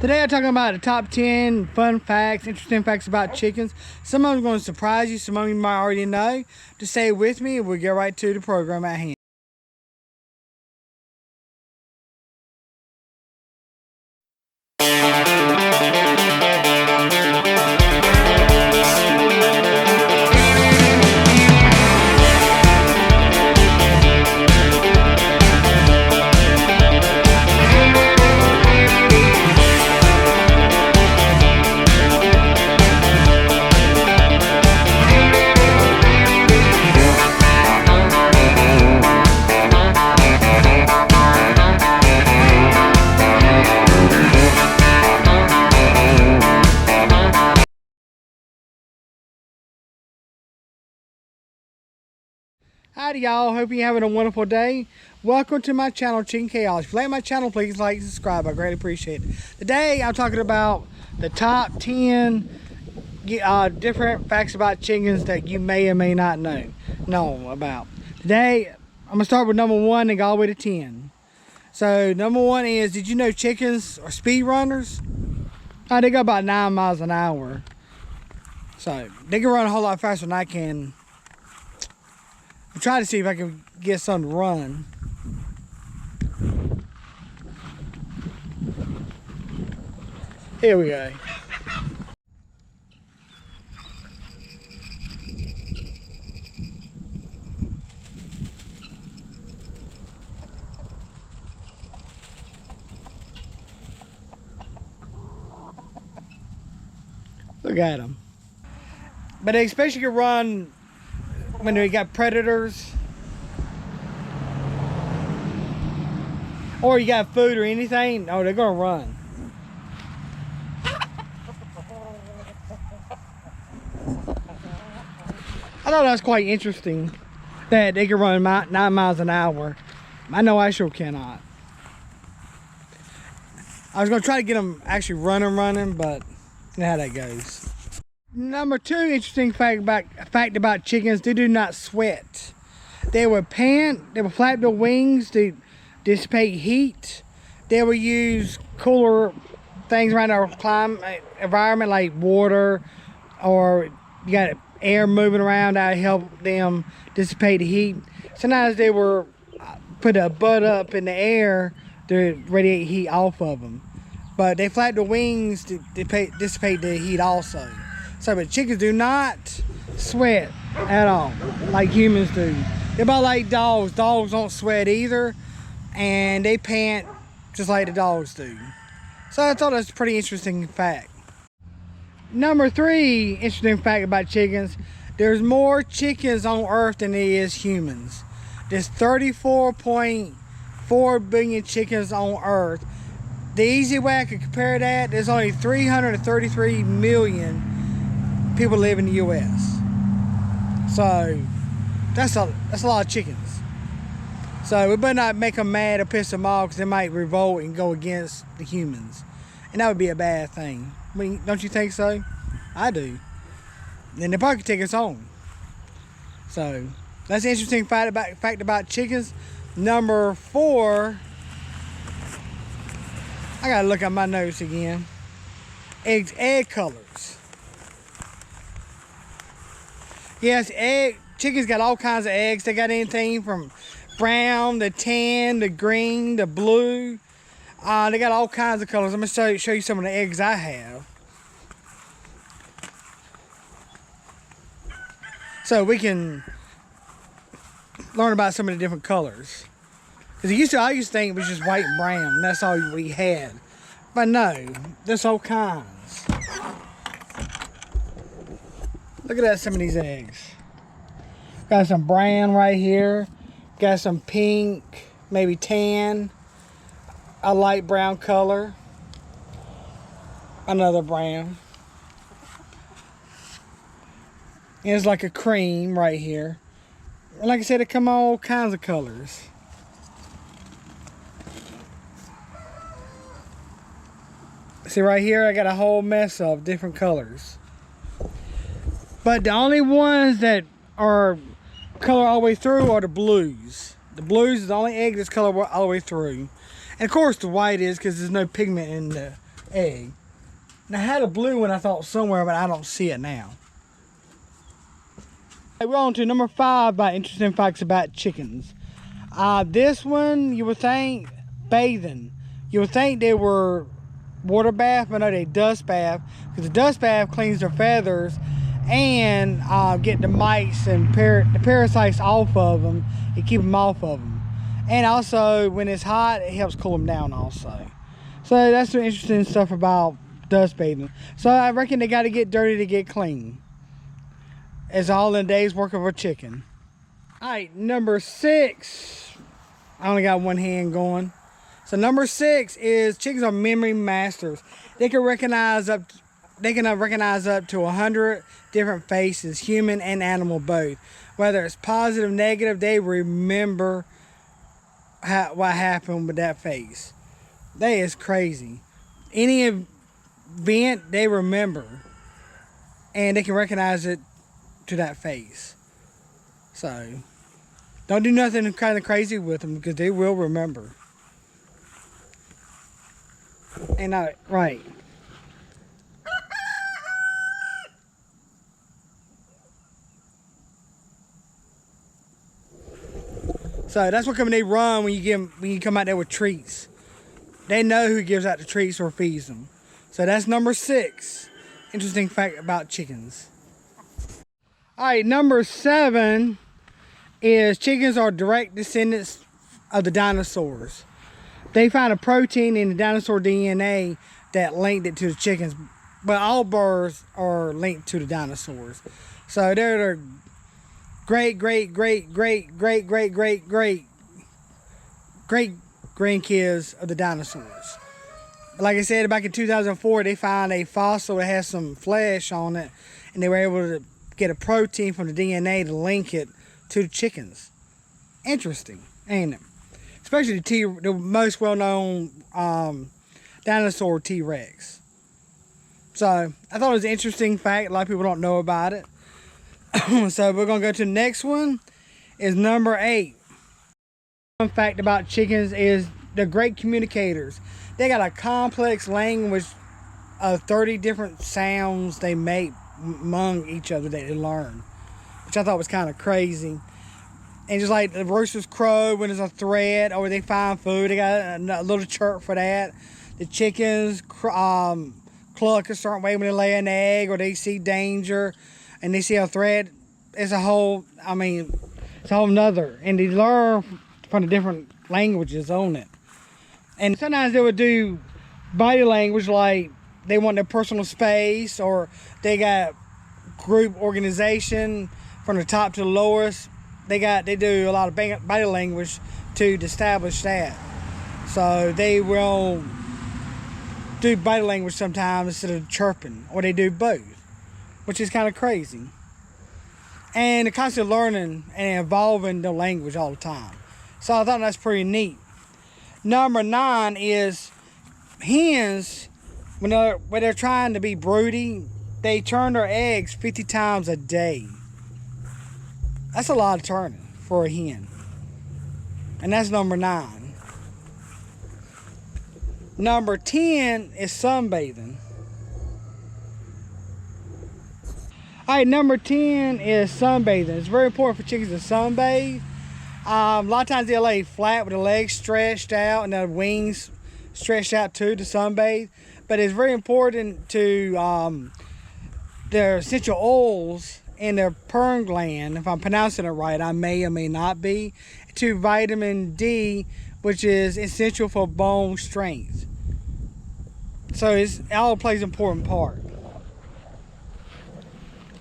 Today I'm talking about the top 10 fun facts, interesting facts about chickens. Some of them are going to surprise you, some of them you might already know. Just stay with me and we'll get right to the program at hand. Howdy y'all, hope you're having a wonderful day. Welcome to my channel, Chicken Chaos. If you like my channel, please like and subscribe. I greatly appreciate it. Today I'm talking about the top 10 different facts about chickens that you may or may not know about. Today I'm going to start with number 1 and go all the way to 10. So number 1 is, did you know chickens are speed runners? They go about 9 miles an hour. So they can run a whole lot faster than I can. I'm trying to see if I can get something to run. Here we go. Look at them. But they especially can run when we got predators or you got food or anything. Oh, they're gonna run. I thought that was quite interesting that they can run 9 miles an hour. I know I sure cannot. I was gonna try to get them actually running, but you know how that goes. Number 2 interesting fact about chickens: they do not sweat. They will pant, they will flap their wings to dissipate heat. They will use cooler things around our environment like water, or you got air moving around that help them dissipate the heat. Sometimes they will put a butt up in the air to radiate heat off of them. But they flap their wings to dissipate the heat also. So, but chickens do not sweat at all, like humans do. They're about like dogs. Dogs don't sweat either, and they pant just like the dogs do. So I thought that's a pretty interesting fact. Number 3 interesting fact about chickens: there's more chickens on Earth than there is humans. There's 34.4 billion chickens on Earth. The easy way I could compare that, there's only 333 million people live in the U.S. So that's a lot of chickens. So we better not make them mad or piss them off, because they might revolt and go against the humans, and that would be a bad thing. I mean, don't you think so? I do. And they probably could take us home. So that's an interesting fact about chickens. Number 4, I gotta look at my notes again. Egg colors. Yes, chickens got all kinds of eggs. They got anything from brown to tan to green to blue. They got all kinds of colors. I'm gonna show you some of the eggs I have, so we can learn about some of the different colors. Because I used to think it was just white and brown, and that's all we had. But no, there's all kinds. Look at that, some of these eggs. Got some brown right here. Got some pink, maybe tan. A light brown color. Another brown. And it's like a cream right here. And like I said, it come all kinds of colors. See right here, I got a whole mess of different colors. But the only ones that are color all the way through are the blues. The blues is the only egg that's color all the way through. And of course the white is, because there's no pigment in the egg. And I had a blue one I thought somewhere, but I don't see it now. Okay, we're on to number 5 about interesting facts about chickens. This one, you would think bathing. You would think they were water bath, but no, they dust bath. Because the dust bath cleans their feathers and get the mites and the parasites off of them and keep them off of them. And also, when it's hot, it helps cool them down also. So that's some interesting stuff about dust bathing. So I reckon they got to get dirty to get clean. It's all in a day's work of a chicken. All right, number 6. I only got one hand going. So number 6 is chickens are memory masters. They can recognize up to 100 different faces, human and animal both. Whether it's positive, negative, they remember what happened with that face. That is crazy. Any event they remember, and they can recognize it to that face. So don't do nothing kind of crazy with them, because they will remember. Ain't that right? So that's what they run when you come out there with treats. They know who gives out the treats or feeds them. So that's number 6. Interesting fact about chickens. All right, number 7 is chickens are direct descendants of the dinosaurs. They found a protein in the dinosaur DNA that linked it to the chickens. But all birds are linked to the dinosaurs. So they're the great grandkids of the dinosaurs. Like I said, back in 2004, they found a fossil that has some flesh on it, and they were able to get a protein from the DNA to link it to the chickens. Interesting, ain't it? Especially the most well-known dinosaur T-Rex. So I thought it was an interesting fact. A lot of people don't know about it. So we're gonna go to the next one. Is number 8. Fun fact about chickens is they're great communicators. They got a complex language of 30 different sounds they make among each other that they learn, which I thought was kind of crazy. And just like the roosters crow when there's a threat or they find food, they got a little chirp for that. The chickens cluck a certain way when they lay an egg or they see danger and they see a threat. It's a whole, it's a whole nother. And they learn from the different languages on it. And sometimes they would do body language, like they want their personal space, or they got group organization from the top to the lowest. They do a lot of body language to establish that. So they will do body language sometimes instead of chirping, or they do both, which is kind of crazy. And they're constantly learning and evolving the language all the time. So I thought that's pretty neat. Number 9 is hens, when they're trying to be broody, they turn their eggs 50 times a day. That's a lot of turning for a hen. And that's number 9. Number 10 is sunbathing. All right, number 10 is sunbathing. It's very important for chickens to sunbathe. A lot of times they'll lay flat with the legs stretched out and the wings stretched out too to sunbathe. But it's very important to their essential oils in their purn gland, if I'm pronouncing it right, I may or may not be, to vitamin D, which is essential for bone strength. So it all plays an important part.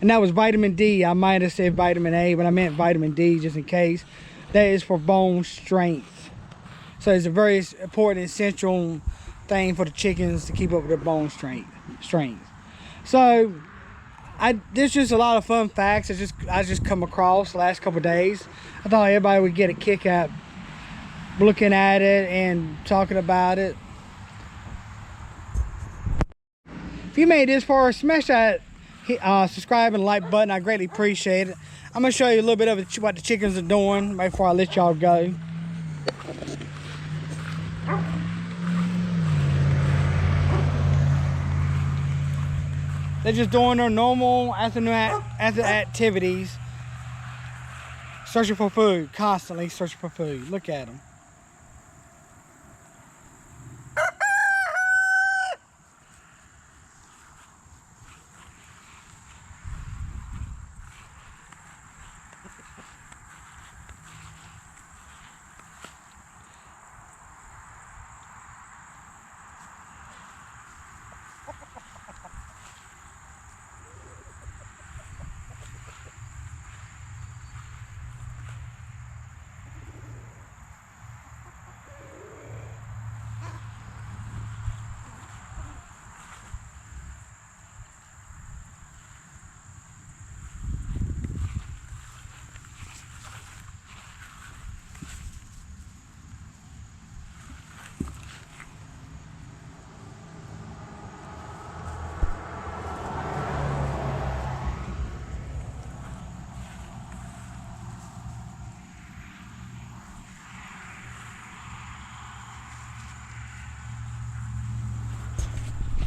And that was vitamin D. I might have said vitamin A, but I meant vitamin D just in case. That is for bone strength. So it's a very important, essential thing for the chickens to keep up with their bone strength. So there's just a lot of fun facts I just come across the last couple of days. I thought everybody would get a kick out looking at it and talking about it. If you made this far, smash that subscribe and like button. I greatly appreciate it. I'm gonna show you a little bit of what the chickens are doing before I let y'all go. They're just doing their normal afternoon activities, searching for food, constantly searching for food. Look at them.